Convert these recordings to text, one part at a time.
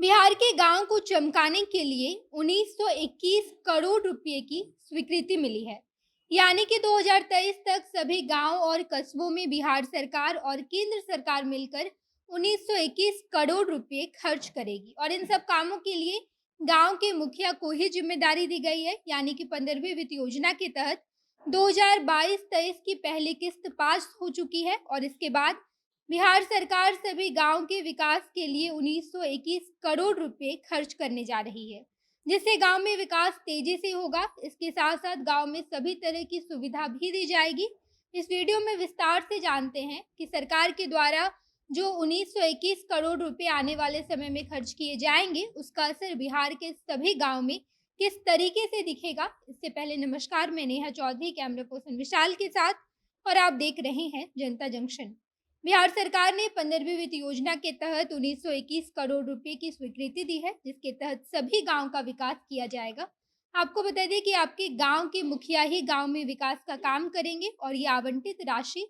बिहार के गांव को चमकाने के लिए 1921 करोड़ रुपए की स्वीकृति मिली है। यानी कि 2023 तक सभी गांव और कस्बों में बिहार सरकार और केंद्र सरकार मिलकर 1921 करोड़ रुपए खर्च करेगी और इन सब कामों के लिए गांव के मुखिया को ही जिम्मेदारी दी गई है। यानी कि 15वीं वित्त योजना के तहत 2022-23 की पहली किस्त पास हो चुकी है और इसके बाद बिहार सरकार सभी गांव के विकास के लिए 1921 करोड़ रुपए खर्च करने जा रही है, जिससे गांव में विकास तेजी से होगा। इसके साथ साथ गांव में सभी तरह की सुविधा भी दी जाएगी। इस वीडियो में विस्तार से जानते हैं कि सरकार के द्वारा जो 1921 करोड़ रुपए आने वाले समय में खर्च किए जाएंगे, उसका असर बिहार के सभी गांव में किस तरीके से दिखेगा। इससे पहले नमस्कार, मैं नेहा चौधरी कैमरा पर्सन विशाल के साथ और आप देख रहे हैं जनता जंक्शन। बिहार सरकार ने 15वीं वित्त योजना के तहत 1921 करोड़ रुपए की स्वीकृति दी है, जिसके तहत सभी गांव का विकास किया जाएगा। आपको बता दें कि आपके गांव के मुखिया ही गांव में विकास का काम करेंगे और ये आवंटित राशि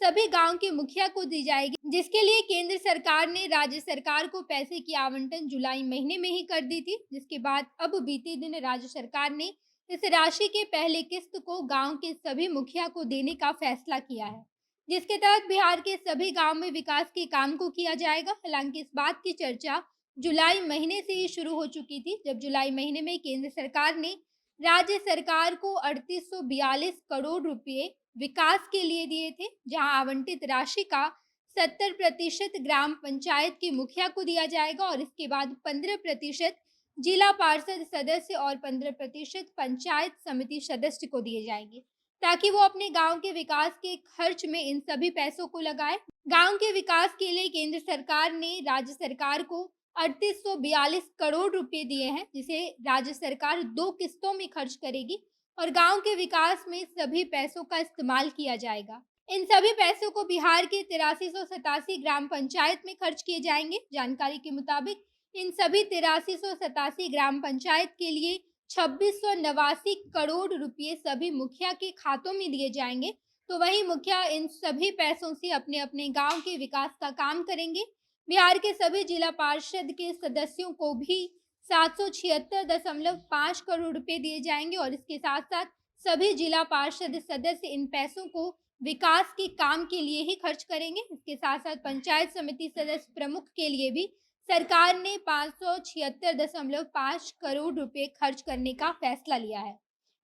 सभी गांव के मुखिया को दी जाएगी, जिसके लिए केंद्र सरकार ने राज्य सरकार को पैसे की आवंटन जुलाई महीने में ही कर दी थी। जिसके बाद अब बीते दिन राज्य सरकार ने इस राशि के पहले किस्त को गांव के सभी मुखिया को देने का फैसला किया है, जिसके तहत बिहार के सभी गांव में विकास के काम को किया जाएगा। हालांकि इस बात की चर्चा जुलाई महीने से ही शुरू हो चुकी थी, जब जुलाई महीने में केंद्र सरकार ने राज्य सरकार को 3842 करोड़ रुपए विकास के लिए दिए थे, जहां आवंटित राशि का 70% ग्राम पंचायत के मुखिया को दिया जाएगा और इसके बाद 15% जिला पार्षद सदस्य और 15% पंचायत समिति सदस्य को दिए जाएंगे, ताकि वो अपने गांव के विकास के खर्च में इन सभी पैसों को लगाए। गांव के विकास के लिए केंद्र सरकार ने राज्य सरकार को 3842 करोड़ रुपए दिए हैं, जिसे राज्य सरकार 2 किस्तों में खर्च करेगी और गांव के विकास में सभी पैसों का इस्तेमाल किया जाएगा। इन सभी पैसों को बिहार के 8387 ग्राम पंचायत में खर्च किए जाएंगे। जानकारी के मुताबिक इन सभी 8387 ग्राम पंचायत के लिए 2689 करोड़ रुपए सभी मुखिया के खातों में दिए जाएंगे। तो वही मुखिया इन सभी पैसों से अपने अपने गांव के विकास का काम करेंगे। बिहार के सभी जिला पार्षद के सदस्यों को भी 776.5 करोड़ रुपए दिए जाएंगे और इसके साथ साथ सभी जिला पार्षद सदस्य इन पैसों को विकास के काम के लिए ही खर्च करेंगे। इसके साथ साथ पंचायत समिति सदस्य प्रमुख के लिए भी सरकार ने 576.5 करोड़ रुपए खर्च करने का फैसला लिया है।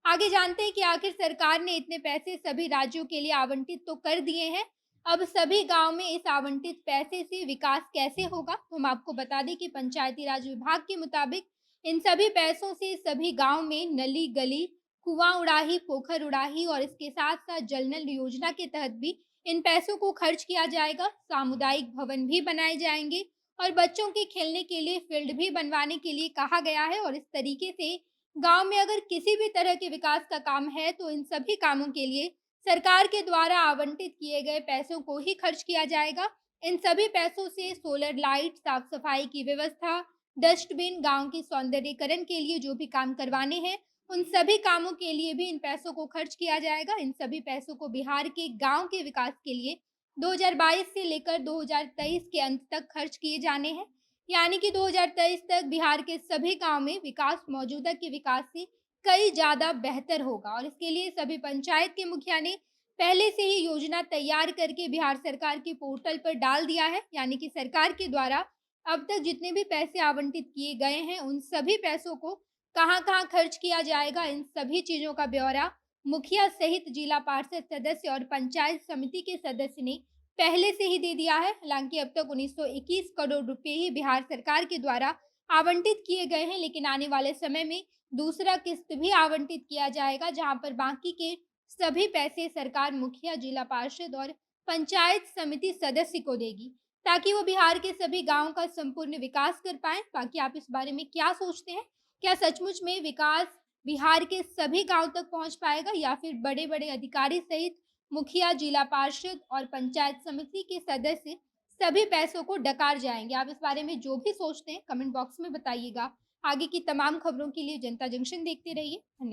आगे जानते हैं कि आखिर सरकार ने इतने पैसे सभी राज्यों के लिए आवंटित तो कर दिए हैं, अब सभी गांव में इस आवंटित पैसे से विकास कैसे होगा। तो हम आपको बता दें कि पंचायती राज विभाग के मुताबिक इन सभी पैसों से सभी गांव में नली गली, कुआं उड़ाही, पोखर उड़ाही और इसके साथ साथ जल नल योजना के तहत भी इन पैसों को खर्च किया जाएगा। सामुदायिक भवन भी बनाए जाएंगे और बच्चों के खेलने के लिए फील्ड भी बनवाने के लिए कहा गया है। और इस तरीके से गांव में अगर किसी भी तरह के विकास का काम है तो इन सभी कामों के लिए सरकार के द्वारा आवंटित किए गए पैसों को ही खर्च किया जाएगा। इन सभी पैसों से सोलर लाइट, साफ सफाई की व्यवस्था, डस्टबिन, गांव के सौंदर्यीकरण के लिए जो भी काम करवाने हैं, उन सभी कामों के लिए भी इन पैसों को खर्च किया जाएगा। इन सभी पैसों को बिहार के गांव के विकास के लिए 2022 से लेकर 2023 के अंत तक खर्च किए जाने हैं। यानी कि 2023 तक बिहार के सभी गांव में विकास मौजूदा के विकास से कई ज़्यादा बेहतर होगा और इसके लिए सभी पंचायत के मुखिया ने पहले से ही योजना तैयार करके बिहार सरकार के पोर्टल पर डाल दिया है। यानी कि सरकार के द्वारा अब तक जितने भी पैसे आवंटित किए गए हैं, उन सभी पैसों को कहाँ-कहाँ खर्च किया जाएगा, इन सभी चीज़ों का ब्यौरा मुखिया सहित जिला पार्षद सदस्य और पंचायत समिति के सदस्य ने पहले से ही दे दिया है। हालांकि अब तक 1921 करोड़ रुपए ही बिहार सरकार के द्वारा आवंटित किए गए हैं, लेकिन आने वाले समय में दूसरा किस्त भी आवंटित किया जाएगा, जहां पर बाकी के सभी पैसे सरकार मुखिया, जिला पार्षद और पंचायत समिति सदस्य को देगी, ताकि वो बिहार के सभी गाँव का संपूर्ण विकास कर पाए। बाकी आप इस बारे में क्या सोचते हैं? क्या सचमुच में विकास बिहार के सभी गांव तक पहुंच पाएगा या फिर बड़े बड़े अधिकारी सहित मुखिया, जिला पार्षद और पंचायत समिति के सदस्य सभी पैसों को डकार जाएंगे? आप इस बारे में जो भी सोचते हैं कमेंट बॉक्स में बताइएगा। आगे की तमाम खबरों के लिए जनता जंक्शन देखते रहिए। धन्यवाद।